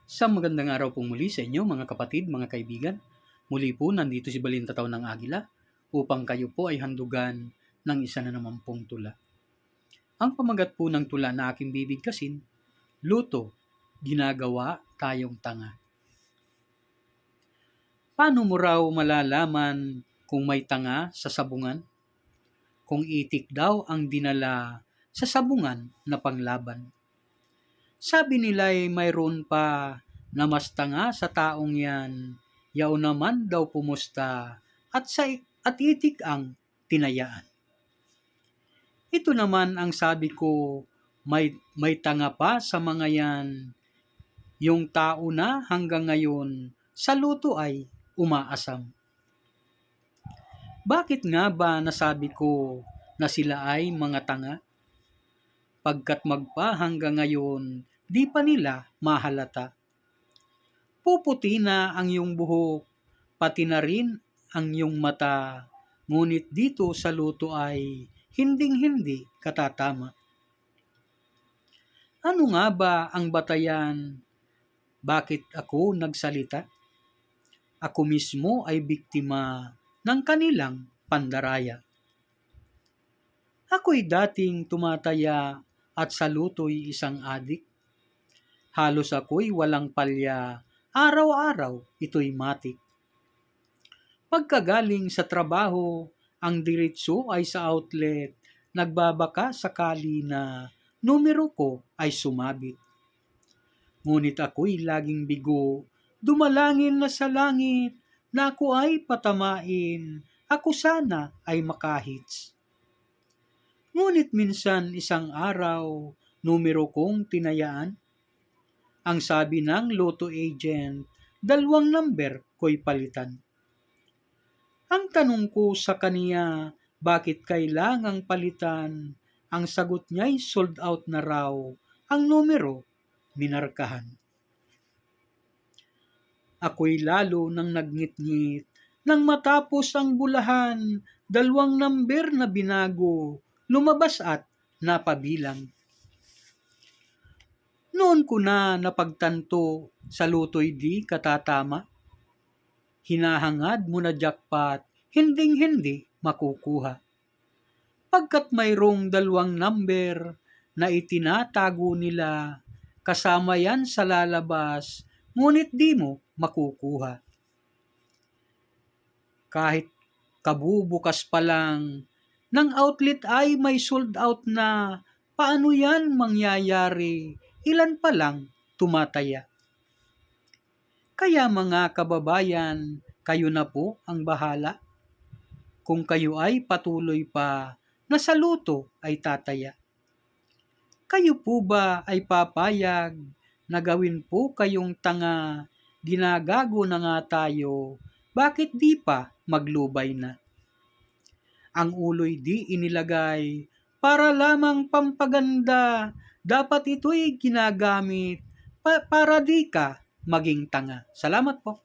Sa magandang araw po muli sa inyo mga kapatid, mga kaibigan. Muli po nandito si Balintataw ng Agila upang kayo po ay handugan ng isa na naman pong tula. Ang pamagat po ng tula na aking bibigkasin, luto, ginagawa tayong tanga. Paano mo raw malalaman kung may tanga sa sabungan? Kung itik daw ang dinala sa sabungan na panglaban. Sabi nila ay mayroon pa na mas tanga sa taong yan, yaon naman daw pumusta at itik ang tinayaan. Ito naman ang sabi ko, may tanga pa sa mga yan, yung tao na hanggang ngayon sa luto ay umaasam. Bakit nga ba nasabi ko na sila ay mga tanga? Pagkat magpa hanggang ngayon, di pa nila mahalata. Puputi na ang iyong buhok, pati na rin ang iyong mata, ngunit dito sa luto ay hinding-hindi katatama. Ano nga ba ang batayan? Bakit ako nagsalita? Ako mismo ay biktima ng kanilang pandaraya. Ako'y dating tumataya at sa luto'y isang adik. Halos ako'y walang palya, araw-araw ito'y matik. Pagkagaling sa trabaho, ang diretso ay sa outlet, nagbabaka sakali na numero ko ay sumabit. Ngunit ako'y laging bigo, dumalangin na sa langit, na ako ay patamain, ako sana ay makahits. Ngunit minsan isang araw, numero kong tinayaan. Ang sabi ng lotto agent, 2 number ko'y palitan. Ang tanong ko sa kaniya, bakit kailangang palitan? Ang sagot niya'y sold out na raw, ang numero minarkahan. Ako'y lalo nang nagngit-ngit, nang matapos ang bulahan, 2 number na binago, lumabas at napabilang. Noon ko na napagtanto sa luto'y di katatama. Hinahangad mo na jackpot, hinding-hindi makukuha. Pagkat mayroong 2 number na itinatago nila, kasama yan sa lalabas, ngunit di mo makukuha. Kahit kabubukas pa lang ng outlet ay may sold out na, paano yan mangyayari? Ilan pa lang tumataya. Kaya mga kababayan, kayo na po ang bahala. Kung kayo ay patuloy pa na sa luto ay tataya. Kayo po ba ay papayag na gawin po kayong tanga? Ginagago na nga tayo, bakit di pa maglubay na? Ang ulo'y di inilagay para lamang pampaganda, dapat ito'y ginagamit para di ka maging tanga. Salamat po.